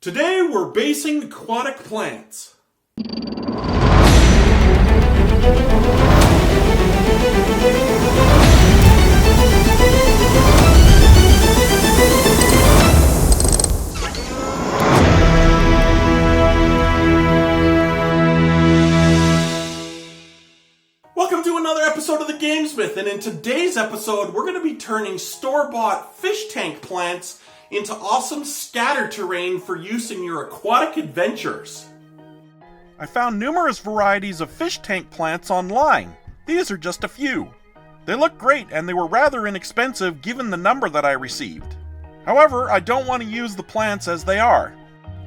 Today we're basing aquatic plants. Welcome to another episode of the GameSmith, and in today's episode we're going to be turning store-bought fish tank plants into awesome scatter terrain for use in your aquatic adventures. I found numerous varieties of fish tank plants online. These are just a few. They look great and they were rather inexpensive given the number that I received. However, I don't want to use the plants as they are.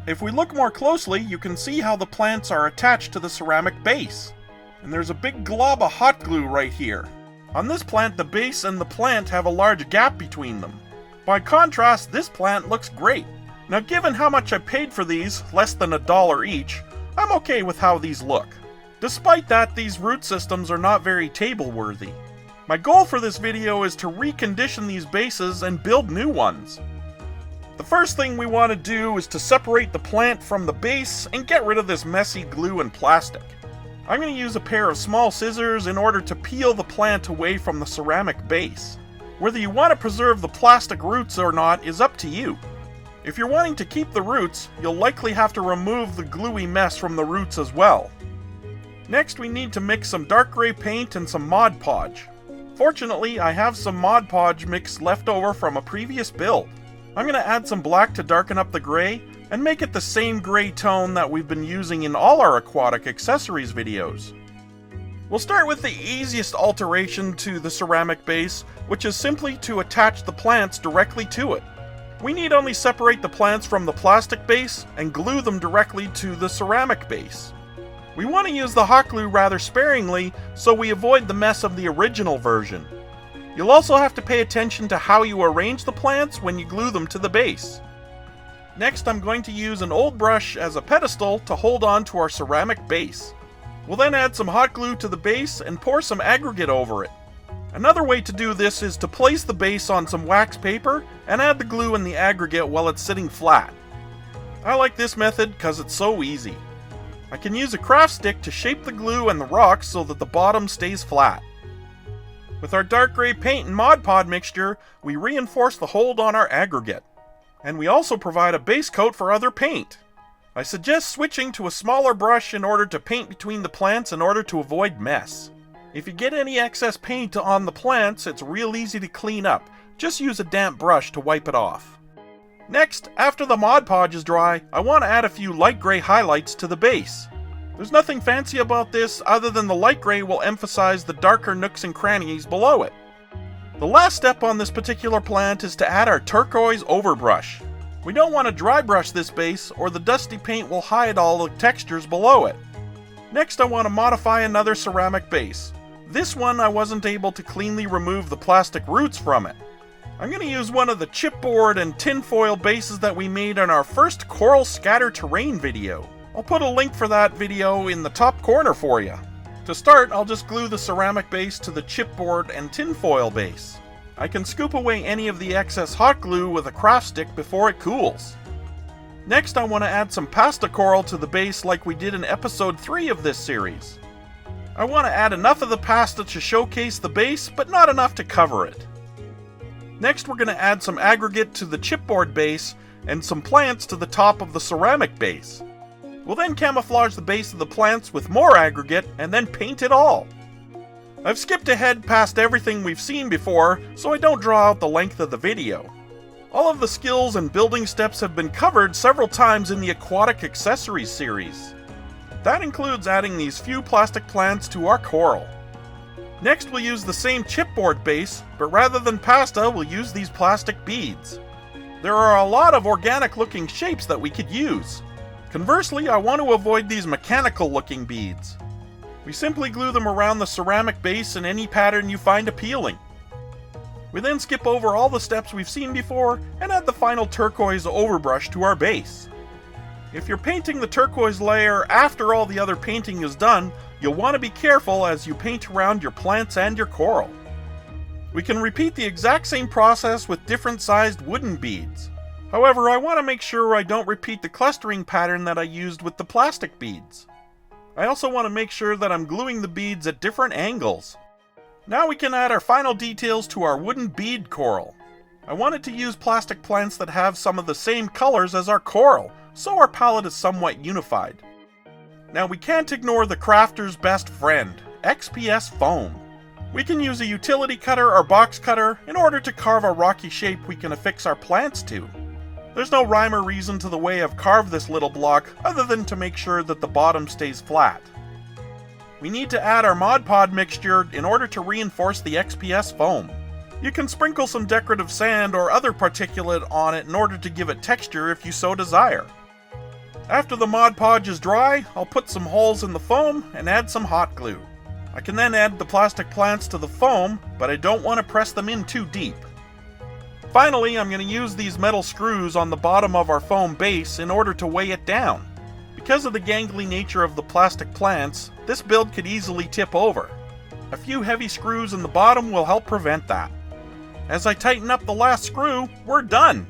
If we look more closely, you can see how the plants are attached to the ceramic base. And there's a big glob of hot glue right here. On this plant, the base and the plant have a large gap between them. By contrast, this plant looks great. Now, given how much I paid for these, less than $1 each, I'm okay with how these look. Despite that, these root systems are not very table-worthy. My goal for this video is to recondition these bases and build new ones. The first thing we want to do is to separate the plant from the base and get rid of this messy glue and plastic. I'm going to use a pair of small scissors in order to peel the plant away from the ceramic base. Whether you want to preserve the plastic roots or not is up to you. If you're wanting to keep the roots, you'll likely have to remove the gluey mess from the roots as well. Next, we need to mix some dark gray paint and some Mod Podge. Fortunately, I have some Mod Podge mix left over from a previous build. I'm going to add some black to darken up the gray and make it the same gray tone that we've been using in all our aquatic accessories videos. We'll start with the easiest alteration to the ceramic base, which is simply to attach the plants directly to it. We need only separate the plants from the plastic base and glue them directly to the ceramic base. We want to use the hot glue rather sparingly so we avoid the mess of the original version. You'll also have to pay attention to how you arrange the plants when you glue them to the base. Next, I'm going to use an old brush as a pedestal to hold on to our ceramic base. We'll then add some hot glue to the base and pour some aggregate over it. Another way to do this is to place the base on some wax paper and add the glue and the aggregate while it's sitting flat. I like this method because it's so easy. I can use a craft stick to shape the glue and the rocks so that the bottom stays flat. With our dark gray paint and Mod Podge mixture, we reinforce the hold on our aggregate. And we also provide a base coat for other paint. I suggest switching to a smaller brush in order to paint between the plants in order to avoid mess. If you get any excess paint on the plants, it's real easy to clean up. Just use a damp brush to wipe it off. Next, after the Mod Podge is dry, I want to add a few light gray highlights to the base. There's nothing fancy about this other than the light gray will emphasize the darker nooks and crannies below it. The last step on this particular plant is to add our turquoise overbrush. We don't want to dry brush this base or the dusty paint will hide all the textures below it. Next, I want to modify another ceramic base. This one I wasn't able to cleanly remove the plastic roots from it. I'm going to use one of the chipboard and tinfoil bases that we made in our first coral scatter terrain video. I'll put a link for that video in the top corner for you. To start, I'll just glue the ceramic base to the chipboard and tinfoil base. I can scoop away any of the excess hot glue with a craft stick before it cools. Next, I want to add some pasta coral to the base like we did in episode 3 of this series. I want to add enough of the pasta to showcase the base, but not enough to cover it. Next, we're going to add some aggregate to the chipboard base and some plants to the top of the ceramic base. We'll then camouflage the base of the plants with more aggregate and then paint it all. I've skipped ahead past everything we've seen before, so I don't draw out the length of the video. All of the skills and building steps have been covered several times in the Aquatic Accessories series. That includes adding these few plastic plants to our coral. Next, we'll use the same chipboard base, but rather than pasta, we'll use these plastic beads. There are a lot of organic-looking shapes that we could use. Conversely, I want to avoid these mechanical-looking beads. We simply glue them around the ceramic base in any pattern you find appealing. We then skip over all the steps we've seen before and add the final turquoise overbrush to our base. If you're painting the turquoise layer after all the other painting is done, you'll want to be careful as you paint around your plants and your coral. We can repeat the exact same process with different sized wooden beads. However, I want to make sure I don't repeat the clustering pattern that I used with the plastic beads. I also want to make sure that I'm gluing the beads at different angles. Now we can add our final details to our wooden bead coral. I wanted to use plastic plants that have some of the same colors as our coral, so our palette is somewhat unified. Now we can't ignore the crafter's best friend, XPS foam. We can use a utility cutter or box cutter in order to carve a rocky shape we can affix our plants to. There's no rhyme or reason to the way I've carved this little block other than to make sure that the bottom stays flat. We need to add our Mod Podge mixture in order to reinforce the XPS foam. You can sprinkle some decorative sand or other particulate on it in order to give it texture if you so desire. After the Mod Podge is dry, I'll put some holes in the foam and add some hot glue. I can then add the plastic plants to the foam, but I don't want to press them in too deep. Finally, I'm going to use these metal screws on the bottom of our foam base in order to weigh it down. Because of the gangly nature of the plastic plants, this build could easily tip over. A few heavy screws in the bottom will help prevent that. As I tighten up the last screw, we're done!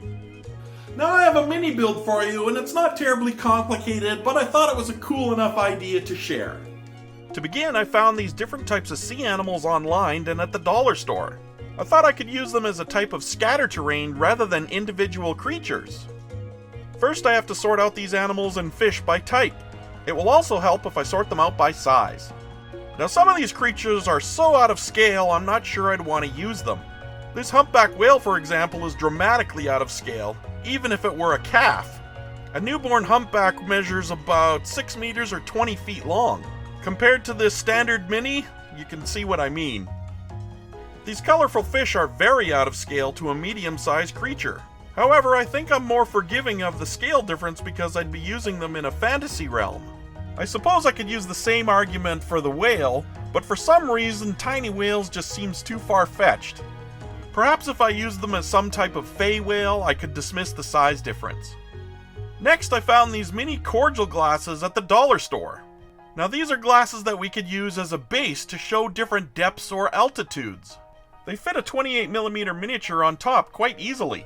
Now I have a mini build for you, and it's not terribly complicated, but I thought it was a cool enough idea to share. To begin, I found these different types of sea animals online and at the dollar store. I thought I could use them as a type of scatter terrain rather than individual creatures. First, I have to sort out these animals and fish by type. It will also help if I sort them out by size. Now, some of these creatures are so out of scale, I'm not sure I'd want to use them. This humpback whale, for example, is dramatically out of scale, even if it were a calf. A newborn humpback measures about 6 meters or 20 feet long. Compared to this standard mini, you can see what I mean. These colorful fish are very out of scale to a medium-sized creature. However, I think I'm more forgiving of the scale difference because I'd be using them in a fantasy realm. I suppose I could use the same argument for the whale, but for some reason tiny whales just seems too far-fetched. Perhaps if I used them as some type of fey whale, I could dismiss the size difference. Next, I found these mini cordial glasses at the dollar store. Now these are glasses that we could use as a base to show different depths or altitudes. They fit a 28mm miniature on top quite easily.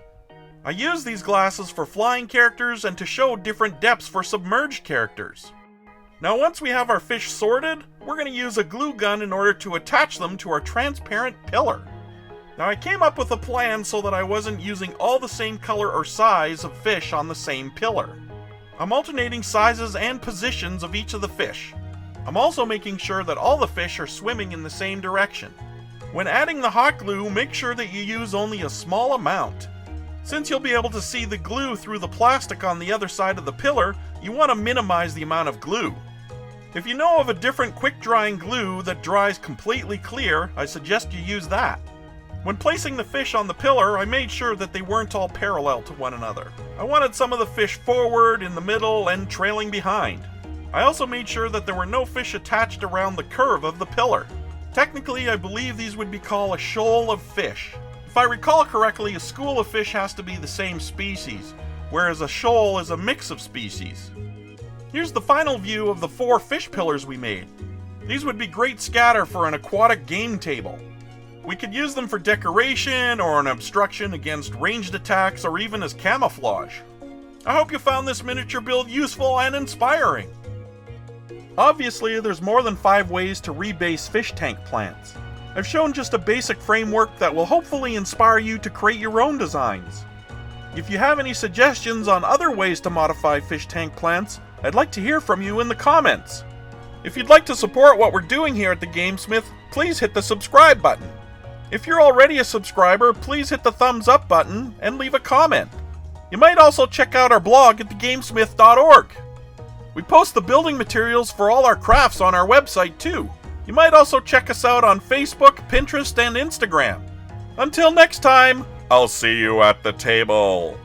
I use these glasses for flying characters and to show different depths for submerged characters. Now once we have our fish sorted, we're going to use a glue gun in order to attach them to our transparent pillar. Now I came up with a plan so that I wasn't using all the same color or size of fish on the same pillar. I'm alternating sizes and positions of each of the fish. I'm also making sure that all the fish are swimming in the same direction. When adding the hot glue, make sure that you use only a small amount. Since you'll be able to see the glue through the plastic on the other side of the pillar, you want to minimize the amount of glue. If you know of a different quick-drying glue that dries completely clear, I suggest you use that. When placing the fish on the pillar, I made sure that they weren't all parallel to one another. I wanted some of the fish forward, in the middle, and trailing behind. I also made sure that there were no fish attached around the curve of the pillar. Technically, I believe these would be called a shoal of fish. If I recall correctly, a school of fish has to be the same species, whereas a shoal is a mix of species. Here's the final view of the 4 fish pillars we made. These would be great scatter for an aquatic game table. We could use them for decoration or an obstruction against ranged attacks or even as camouflage. I hope you found this miniature build useful and inspiring. Obviously, there's more than 5 ways to rebase fish tank plants. I've shown just a basic framework that will hopefully inspire you to create your own designs. If you have any suggestions on other ways to modify fish tank plants, I'd like to hear from you in the comments. If you'd like to support what we're doing here at the GameSmith, please hit the subscribe button. If you're already a subscriber, please hit the thumbs up button and leave a comment. You might also check out our blog at thegamesmith.org. We post the building materials for all our crafts on our website too. You might also check us out on Facebook, Pinterest, and Instagram. Until next time, I'll see you at the table.